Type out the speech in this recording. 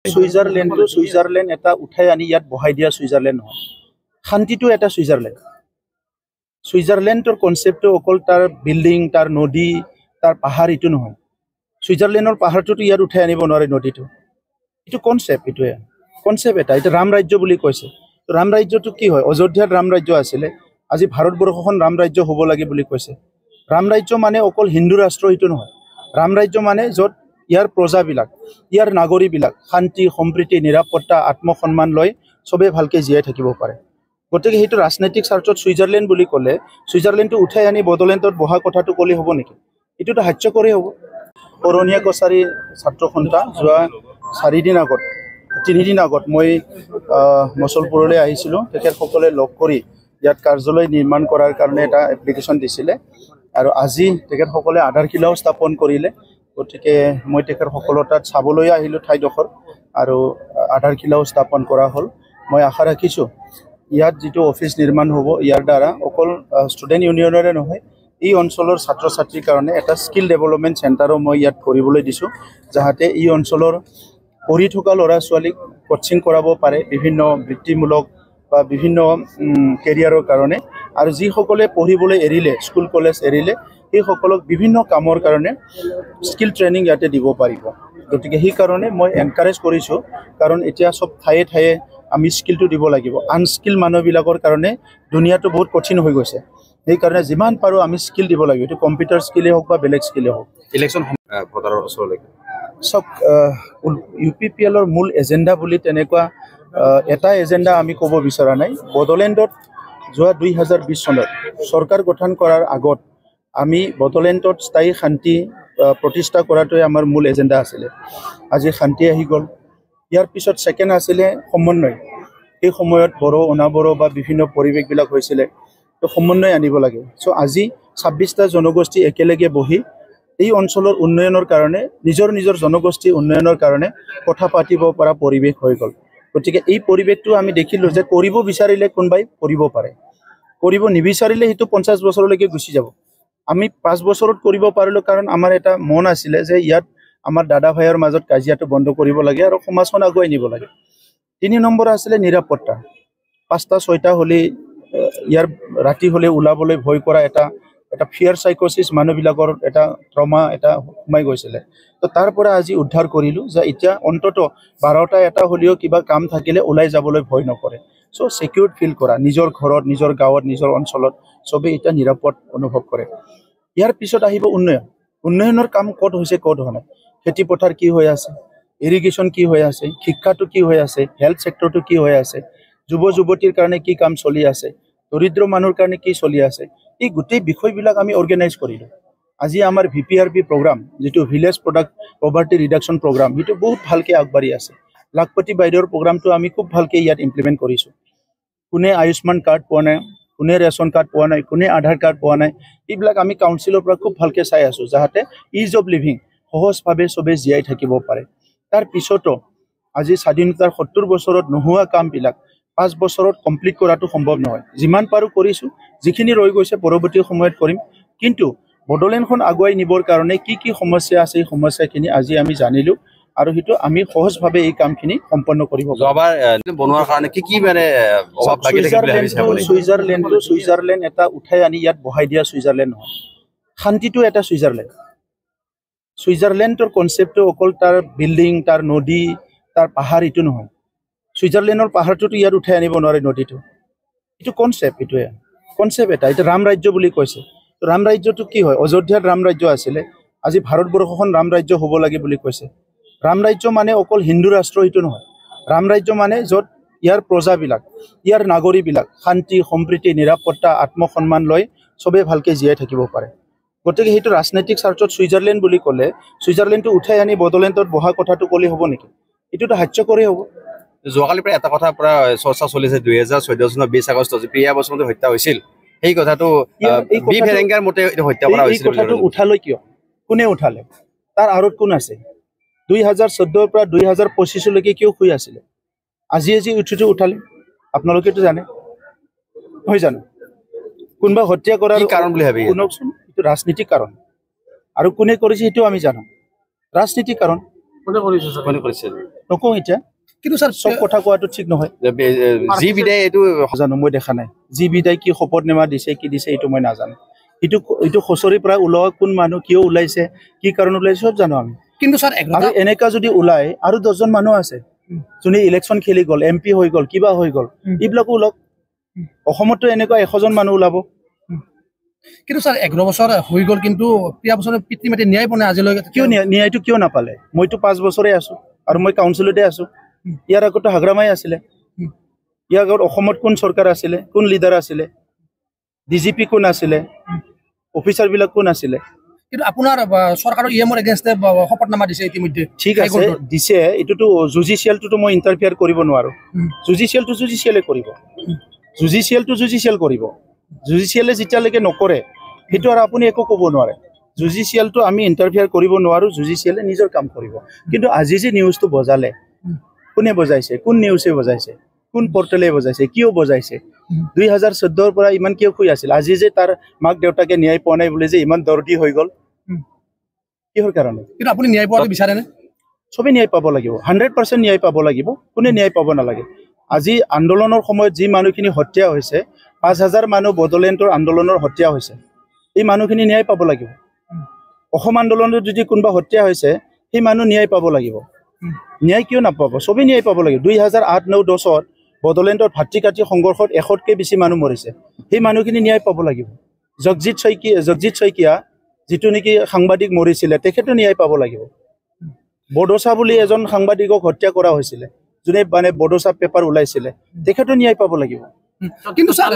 Switzerland এটা উঠাই আনি ইয়াত বহাই দিয়া সুইজাৰলেণ্ড নহয়, শান্তিটো এটা সুইজাৰলেণ্ডৰ কনচেপ্টটো অকল তাৰ বিল্ডিং, তাৰ নদী, তাৰ পাহাৰ এইটো নহয়। সুইজাৰলেণ্ডৰ পাহাৰটোতো ইয়াত উঠাই আনিব নোৱাৰে নদীটো, এইটো কনচেপ্ট, এটা এতিয়া ৰাম ৰাজ্য বুলি কৈছে। ৰাম ৰাজ্যটো কি হয়? অযোধ্যাত ৰাম ৰাজ্য আছিলে, আজি ভাৰতবৰ্ষখন ৰাম ৰাজ্য হ'ব লাগে বুলি কৈছে। ৰাম ৰাজ্য মানে অকল হিন্দু ৰাষ্ট্ৰ এইটো নহয়। ৰাম ৰাজ্য মানে য'ত ইয়াৰ প্ৰজাবিলাক, ইয়াৰ নাগৰিকবিলাক শান্তি, সম্প্ৰীতি, নিৰাপত্তা, আত্মসন্মান লৈ চবেই ভালকে জীয়াই থাকিব পাৰে। গতিকে সেইটো ৰাজনৈতিক স্বাৰ্থত ছুইজাৰলেণ্ড বুলি ক'লে ছুইজাৰলেণ্ডটো উঠাই আনি বড়োলেণ্ডত বহা কথাটো ক'লে হ'ব নেকি? এইটোতো হাস্যকৰেই হ'ব। অৰণীয়া কছাৰী ছাত্ৰ সন্থা যোৱা 3 দিন আগত মই মচলপুৰলৈ আহিছিলোঁ। তেখেতসকলে লগ কৰি ইয়াত কাৰ্যালয় নিৰ্মাণ কৰাৰ কাৰণে এটা এপ্লিকেশ্যন দিছিলে আৰু আজি তেখেতসকলে আধাৰশিলাও স্থাপন কৰিলে। গতিকে মই তেখেতসকলৰ তাত চাবলৈ আহিলোঁ ঠাইডোখৰ আৰু আধাৰশিলাও স্থাপন কৰা হ'ল। মই আশা ৰাখিছোঁ ইয়াত যিটো অফিচ নিৰ্মাণ হ'ব, ইয়াৰ দ্বাৰা অকল ষ্টুডেণ্ট ইউনিয়নৰে নহয়, এই অঞ্চলৰ ছাত্ৰ ছাত্ৰীৰ কাৰণে এটা স্কিল ডেভেলপমেণ্ট চেণ্টাৰো মই ইয়াত কৰিবলৈ দিছোঁ, যাতে এই অঞ্চলৰ পঢ়ি থকা ল'ৰা ছোৱালীক কোচিং কৰাব পাৰে বিভিন্ন বৃত্তিমূলক বা বিভিন্ন কেৰিয়াৰৰ কাৰণে। আৰু যিসকলে পঢ়িবলৈ এৰিলে, স্কুল কলেজ এৰিলে, সেইসকলক বিভিন্ন কামৰ কাৰণে স্কিল ট্ৰেইনিং ইয়াতে দিব পাৰিব। গতিকে সেইকাৰণে মই এনকাৰেজ কৰিছোঁ, কাৰণ এতিয়া চব ঠায়ে ঠায়ে আমি স্কিলটো দিব লাগিব। আনস্কিল মানুহবিলাকৰ কাৰণে দুনিয়াটো বহুত কঠিন হৈ গৈছে। সেইকাৰণে যিমান পাৰোঁ আমি স্কিল দিব লাগিব, এইটো কম্পিউটাৰ স্কিলেই হওক বা বেলেগ স্কিলেই হওক। ইলেকশ্যন ভোটাৰৰ ওচৰলৈকে চব UPPLৰ মূল এজেণ্ডা বুলি তেনেকুৱা এটা এজেণ্ডা আমি ক'ব বিচৰা নাই। বড়োলেণ্ডত যোৱা 2020 চনত চৰকাৰ গঠন কৰাৰ আগত আমি বড়োলেণ্ডত স্থায়ী শান্তি প্ৰতিষ্ঠা কৰাটোৱে আমাৰ মূল এজেণ্ডা আছিলে। আজি শান্তি আহি গ'ল। ইয়াৰ পিছত ছেকেণ্ড আছিলে সমন্বয়। সেই সময়ত বড়ো, অনাবড়ো বা বিভিন্ন পৰিৱেশবিলাক হৈছিলে, তো সমন্বয় আনিব লাগে। চ' আজি 26টা জনগোষ্ঠী একেলগে বহি এই অঞ্চলৰ উন্নয়নৰ কাৰণে, নিজৰ জনগোষ্ঠীৰ উন্নয়নৰ কাৰণে কথা পাতিব পৰা পৰিৱেশ হৈ গ'ল। গতিকে এই পৰিৱেশটো আমি দেখিলোঁ যে কৰিব বিচাৰিলে কোনোবাই কৰিব পাৰে, কৰিব নিবিচাৰিলে সেইটো 50 বছৰলৈকে গুচি যাব। আমি 5 বছৰত কৰিব পাৰিলোঁ, কাৰণ আমাৰ এটা মন আছিলে যে ইয়াত আমাৰ দাদা ভাইৰ মাজত কাজিয়াটো বন্ধ কৰিব লাগে আৰু সমাজখন আগুৱাই নিব লাগে। 3 নম্বৰ আছিলে নিৰাপত্তা। 5টা 6টা হ'লে ইয়াৰ ৰাতি হ'লে ওলাবলৈ ভয় কৰা এটা ফিয়াৰ চাইক'চিছ মানুহবিলাকৰ এটা ট্ৰমা এটা সোমাই গৈছিলে। তো তাৰ পৰা আজি উদ্ধাৰ কৰিলোঁ যে এতিয়া অন্তত 12টা এটা হ'লেও কিবা কাম থাকিলে ওলাই যাবলৈ ভয় নকৰে। চ' ছিকিউৰ্ড ফিল কৰা, নিজৰ ঘৰত, নিজৰ গাঁৱত, নিজৰ অঞ্চলত চবেই এতিয়া নিৰাপদ অনুভৱ কৰে। ইয়াৰ পিছত আহিব উন্নয়নৰ কাম ক'ত হৈছে, ক'ত হোৱা নাই। খেতি পথাৰ কি হৈ আছে, ইৰিগেশ্যন কি হৈ আছে, শিক্ষাটো কি হৈ আছে, হেল্থ ছেক্টৰটো কি হৈ আছে, যুৱ যুৱতীৰ কাৰণে কি কাম চলি আছে, দৰিদ্ৰ মানুহৰ কাৰণে কি চলি আছে, এই গোটেই বিষয়বিলাক আমি অৰ্গেনাইজ কৰিলোঁ। আজি আমাৰ VPRP প্ৰগ্ৰাম, যিটো ভিলেজ পভাৰ্টি ৰিডাকশ্যন প্ৰগ্ৰাম, সেইটো বহুত ভালকৈ আগবাঢ়ি আছে। লাখপতি বাইদেউৰ প্ৰগ্ৰামটো আমি খুব ভালকৈ ইয়াত ইমপ্লিমেণ্ট কৰিছোঁ। কোনে আয়ুষ্মান কাৰ্ড পোৱা নাই, কোনে ৰেচন কাৰ্ড পোৱা নাই, কোনে আধাৰ কাৰ্ড পোৱা নাই, এইবিলাক আমি কাউন্সিলৰ পৰা খুব ভালকৈ চাই আছোঁ, যাতে ইজ অফ লিভিং, সহজভাৱে চবেই জীয়াই থাকিব পাৰে। তাৰ পিছতো আজি স্বাধীনতাৰ 70 বছৰত নোহোৱা কামবিলাক 5 বছৰত কমপ্লিট কৰাটো সম্ভৱ নহয়। যিমান পাৰোঁ কৰিছোঁ, যিখিনি ৰৈ গৈছে পৰৱৰ্তী সময়ত কৰিম। কিন্তু বড়োলেণ্ডখন আগুৱাই নিবৰ কাৰণে কি কি সমস্যা আছে, এই সমস্যাখিনি আজি আমি জানিলোঁ আৰু সেইটো আমি সহজভাৱে এই কামখিনি সম্পন্ন কৰিব পাৰোঁ। বনোৱাৰ কাৰণে কি মানে ছুইজাৰলেণ্ড এটা উঠাই আনি ইয়াত বহাই দিয়া ছুইজাৰলেণ্ড নহয়, শান্তিটো এটা ছুইজাৰলেণ্ডৰ কনচেপ্টটো অকল তাৰ বিল্ডিং, তাৰ নদী, তাৰ পাহাৰ এইটো নহয়। ছুইজাৰলেণ্ডৰ পাহাৰটোতো ইয়াত উঠাই আনিব নোৱাৰে নদীটো, এইটো কনচেপ্ট, এটা এতিয়া ৰাম ৰাজ্য বুলি কৈছে। ৰাম ৰাজ্যটো কি হয়? অযোধ্যাত ৰাম ৰাজ্য আছিলে, আজি ভাৰতবৰ্ষখন ৰাম ৰাজ্য হ'ব লাগে বুলি কৈছে। ৰাম ৰাজ্য মানে অকল হিন্দু ৰাষ্ট্ৰ এইটো নহয়। ৰাম ৰাজ্য মানে য'ত ইয়াৰ প্ৰজাবিলাক, ইয়াৰ নাগৰিকবিলাক শান্তি, সম্প্ৰীতি, নিৰাপত্তা, আত্মসন্মান লৈ চবেই ভালকৈ জীয়াই থাকিব পাৰে। গতিকে সেইটো ৰাজনৈতিক স্বাৰ্থত ছুইজাৰলেণ্ড বুলি ক'লে ছুইজাৰলেণ্ডটো উঠাই আনি বড়োলেণ্ডত বহা কথাটো ক'লে হ'ব নেকি? এইটোতো হাস্যকৰেই হ'ব। যোৱাকালিৰ পৰা এটা কথা পৰা চৰ্চা চলিছে, 2014 চনৰ 20 আগষ্ট প্ৰিয়া বসুমতাৰী হত্যা হৈছিল, সেই কথাটো বি ফেৰেংগাৰ মতে হত্যা কৰা হৈছিল। এই কথাটো উঠালৈ কিয়? কোনে উঠালে? তাৰ আঁৰত কোন আছে? 2014 পৰা 2025লৈকে কিয় শুই আছিলে? আজি উঠিটো উঠালে, আপোনালোকেতো জানে, হয় জানো? কোনোবা হত্যা কৰাৰ কাৰণ বুলি ভাবি শুনকচোন, এইটো ৰাজনীতিক কাৰণ। আৰু কোনে কৰিছে সেইটো আমি জানো, ৰাজনীতিক কাৰণ। কোনে কৰিছে নকওঁ এতিয়া কিন্তু স্যাৰ চব কথা কোৱাটো ঠিক নহয় যি বিদায় এইটো জানো মই দেখা নাই যি বিদায় কি শপত নেমা দিছে কি দিছে এইটো মই নাজানো এইটো খচৰিৰ পৰা ওলোৱা কোন মানুহ কিয় ওলাইছে কি কাৰণ ওলাইছে চব জানো আমি কিন্তু স্যাৰ আৰু এনেকা যদি ওলাই আৰু 10 জন মানুহ আছে যোনে ইলেকশ্যন খেলি গ'ল এমপি হৈ গ'ল কিবা হৈ গ'ল এইবিলাকো ওলক অসমতো এনেকুৱা 100 জন মানুহ ওলাব কিন্তু স্যাৰ 11 বছৰ হৈ গ'ল কিন্তু প্ৰিয়া বছৰ পিতৃ মাতৃ ন্যায় পোৱা নাই আজিলৈকে কিয় ন্যায়টো কিয় নাপালে মইতো 5 বছৰে আছো আৰু মই কাউন্সিলতে আছো ইয়াৰ আগতো হাগ্ৰামাই আছিলে ইয়াৰ আগত অসমত কোন চৰকাৰ আছিলে কোন লিডাৰ আছিলে ডিজিপি কোন আছিলে অফিচাৰ বিলাক কোন আছিলে কিন্তু আপোনাৰ চৰকাৰৰ ইএমৰ এগেইনষ্টে শপতনামা দিছে ইতিমধ্যে ঠিক আছে দিছে এটোতো জুডিচিয়েলটো মই ইন্টাৰফিয়াৰ কৰিব নোৱাৰো জুডিচিয়েলটো জুডিচিয়েলে কৰিব জুডিচিয়েলটো জুডিচিয়েল কৰিব জুডিচিয়েলে যেতিয়ালৈকে নকৰে সেইটো আৰু আপুনি একো ক'ব নোৱাৰে জুডিচিয়েলটো আমি ইন্টাৰফিয়াৰ কৰিব নোৱাৰো জুডিচিয়েলে নিজৰ কাম কৰিব কিন্তু আজি যে নিউজটো বজালে কোনে বজাইছে কোন নিউজে বজাইছে কোন পৰ্টেলে বজাইছে কিয় বজাইছে 2014 ৰ পৰা ইমান কিয় খুই আছিল আজি যে তাৰ মাক দেউতাকে ন্যায় পোৱা নাই বুলি যে ইমান দৰদি হৈ গ'ল কিহৰ কাৰণে কিন্তু আপুনি ন্যায় পোৱাটো বিচাৰে নে সবে ন্যায় পাব লাগিব 100% ন্যায় পাব লাগিব কোনে ন্যায় পাব নালাগে আজি আন্দোলনৰ সময়ত যি মানুহখিনি হত্যা হৈছে 5000 মানুহ বডলেণ্ডৰ আন্দোলনৰ হত্যা হৈছে এই মানুহখিনি ন্যায় পাব লাগিব অসম আন্দোলনত যদি কোনবা হত্যা হৈছে সেই মানুহ ন্যায় পাব লাগিব ন্যায় কিয় নাপাব সবে ন্যায় পাব লাগিব 2008 9 10 বডলেণ্ডৰ ভাতৃকাতি সংঘৰ্ষত 100কে বেছি মানুহ মৰিছে সেই মানুহখিনি ন্যায় পাব লাগিব জগজিৎ শইকীয়া যেটো নেকি সাংবাদিক মৰিছিলে তেখেতো ন্যায় পাব লাগিব বডোসা বুলি এজন সাংবাদিকক হত্যা কৰা হৈছিলে যোনে মানে বডোসা পেপাৰ ওলাইছিলে তেখেতো ন্যায় পাব লাগিব কিন্তু স্যাৰ